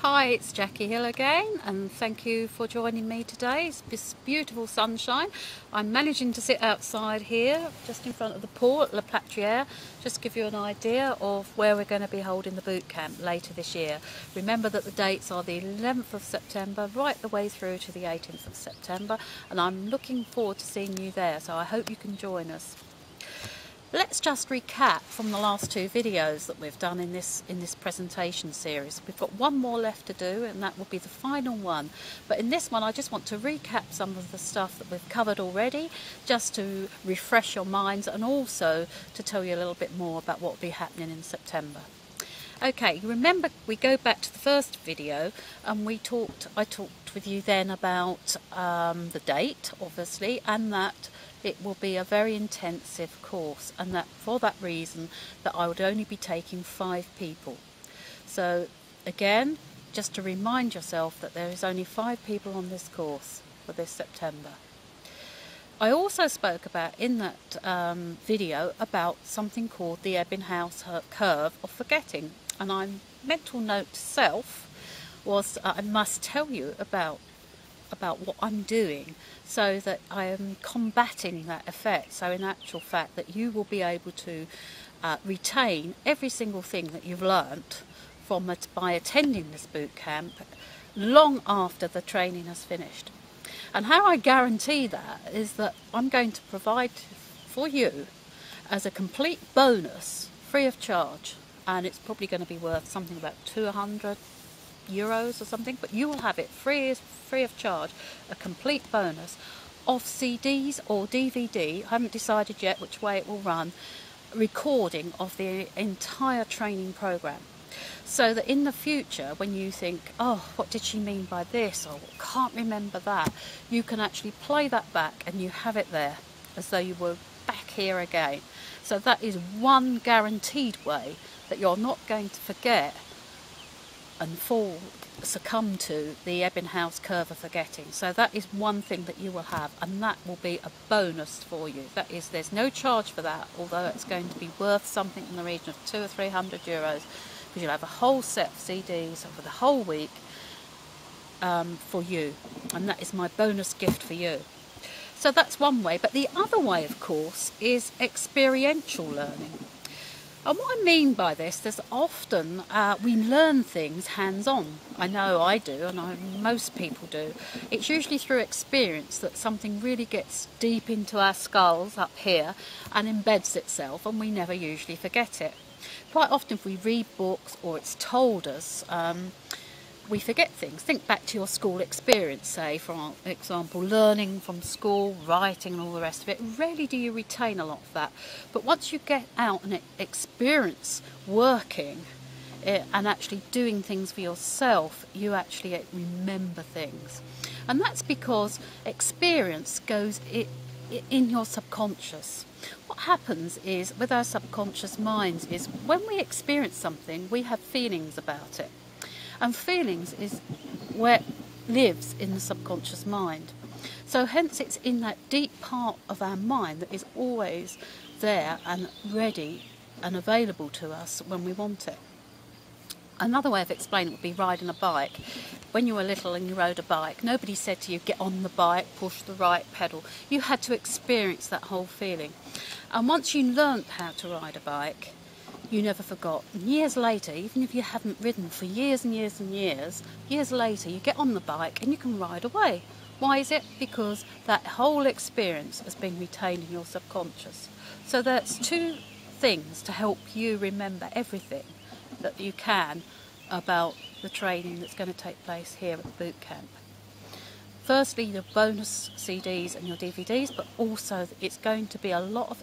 Hi, it's Jackie Hill again, and thank you for joining me today. It's this beautiful sunshine. I'm managing to sit outside here, just in front of the pool at La Plâtrière, just to give you an idea of where we're going to be holding the boot camp later this year. Remember that the dates are the 11th of September, right the way through to the 18th of September, and I'm looking forward to seeing you there, so I hope you can join us. Let's just recap from the last two videos that we've done in this presentation series. We've got one more left to do, and that will be the final one. But in this one I just want to recap some of the stuff that we've covered already, just to refresh your minds and also to tell you a little bit more about what will be happening in September. Okay, remember we go back to the first video and I talked with you then about the date, obviously, and that it will be a very intensive course, and that for that reason that I would only be taking 5 people. So again, just to remind yourself that there is only 5 people on this course for this September. I also spoke about in that video about something called the Ebbinghaus curve of forgetting, and my mental note to self was I must tell you about what I'm doing so that I am combating that effect. So in actual fact that you will be able to retain every single thing that you've learnt from it by attending this boot camp long after the training has finished. And how I guarantee that is that I'm going to provide for you as a complete bonus, free of charge, and it's probably going to be worth something about €200 or something, but you will have it free of charge, a complete bonus of CDs or DVD, I haven't decided yet which way it will run, recording of the entire training program. So that in the future, when you think, oh, what did she mean by this, or can't remember that, you can actually play that back and you have it there as though you were back here again. So that is one guaranteed way that you're not going to forget and succumb to the Ebbinghaus curve of forgetting. So that is one thing that you will have, and that will be a bonus for you. That is, there's no charge for that, although it's going to be worth something in the region of €200 or €300, because you'll have a whole set of CDs over the whole week for you, and that is my bonus gift for you. So that's one way, but the other way, of course, is experiential learning. And what I mean by this, there's often we learn things hands-on. I know I do, and most people do. It's usually through experience that something really gets deep into our skulls up here and embeds itself, and we never usually forget it. Quite often if we read books or it's told us, we forget things. Think back to your school experience, say, for example, learning from school, writing and all the rest of it. Rarely do you retain a lot of that. But once you get out and experience working and actually doing things for yourself, you actually remember things. And that's because experience goes in your subconscious. What happens is, with our subconscious minds, is when we experience something, we have feelings about it. And feelings is where it lives in the subconscious mind. So hence it's in that deep part of our mind that is always there and ready and available to us when we want it. Another way of explaining it would be riding a bike. When you were little and you rode a bike, nobody said to you, get on the bike, push the right pedal. You had to experience that whole feeling. And once you learnt how to ride a bike, you never forgot. And years later, even if you haven't ridden for years and years and years later, you get on the bike and you can ride away. Why is it? Because that whole experience has been retained in your subconscious. So that's 2 things to help you remember everything that you can about the training that's going to take place here at the boot camp. Firstly, your bonus CDs and your DVDs, but also it's going to be a lot of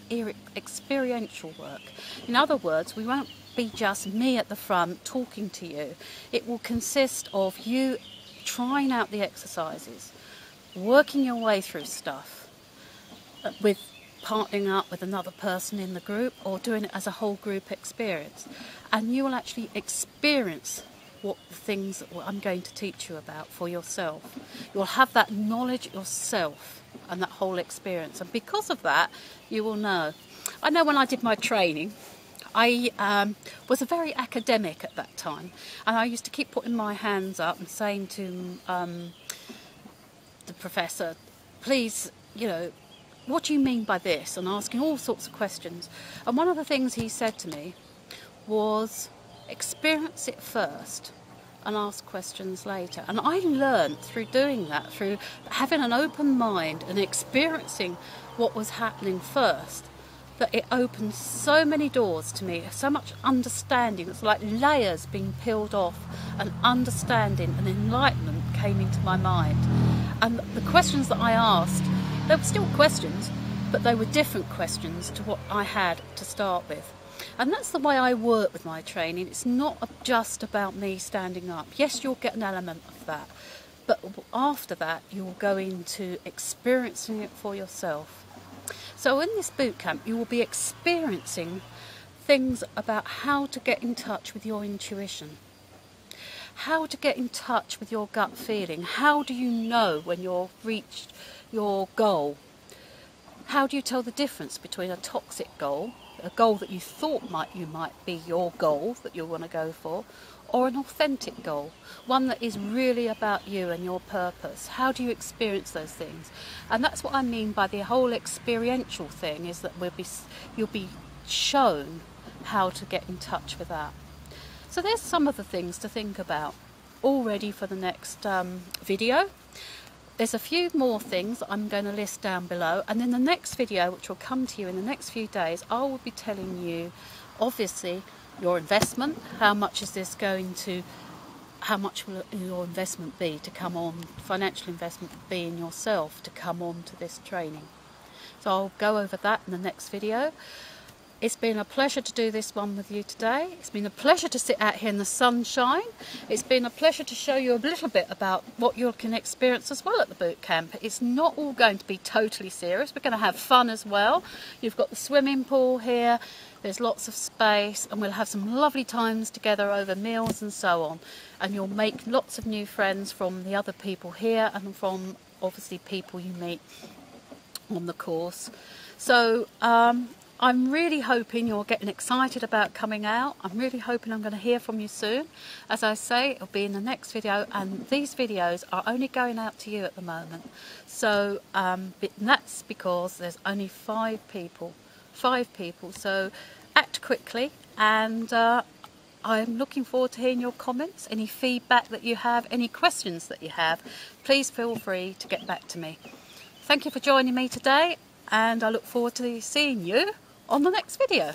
experiential work. In other words, we won't be just me at the front talking to you. It will consist of you trying out the exercises, working your way through stuff, with partnering up with another person in the group, or doing it as a whole group experience. And you will actually experience what the things that I'm going to teach you about for yourself. You'll have that knowledge yourself and that whole experience, and because of that you will know. I know when I did my training I was a very academic at that time, and I used to keep putting my hands up and saying to the professor, please, you know, what do you mean by this? And asking all sorts of questions. And one of the things he said to me was, experience it first and ask questions later. And I learned through doing that, through having an open mind and experiencing what was happening first, that it opened so many doors to me, so much understanding. It's like layers being peeled off, and understanding and enlightenment came into my mind. And the questions that I asked, they were still questions, but they were different questions to what I had to start with. And that's the way I work with my training. It's not just about me standing up. Yes, you'll get an element of that, but after that you'll go into experiencing it for yourself. So in this boot camp you will be experiencing things about how to get in touch with your intuition, how to get in touch with your gut feeling. How do you know when you've reached your goal? How do you tell the difference between a toxic goal, a goal that you thought you might be your goal that you want to go for, or an authentic goal, one that is really about you and your purpose? How do you experience those things? And that's what I mean by the whole experiential thing, is that you'll be shown how to get in touch with that. So there's some of the things to think about all ready for the next video. There's a few more things that I'm going to list down below, and in the next video, which will come to you in the next few days, I will be telling you, obviously, your investment. How much is this going to, how much will your investment be to come on, financial investment be in yourself to come on to this training. So I'll go over that in the next video. It's been a pleasure to do this one with you today. It's been a pleasure to sit out here in the sunshine. It's been a pleasure to show you a little bit about what you can experience as well at the boot camp. It's not all going to be totally serious. We're going to have fun as well. You've got the swimming pool here. There's lots of space, and we'll have some lovely times together over meals and so on. And you'll make lots of new friends from the other people here, and from obviously people you meet on the course. So I'm really hoping you're getting excited about coming out. I'm really hoping I'm going to hear from you soon. As I say, it'll be in the next video, and these videos are only going out to you at the moment. So that's because there's only 5 people. So act quickly, and I'm looking forward to hearing your comments, any feedback that you have, any questions that you have. Please feel free to get back to me. Thank you for joining me today, and I look forward to seeing you on the next video.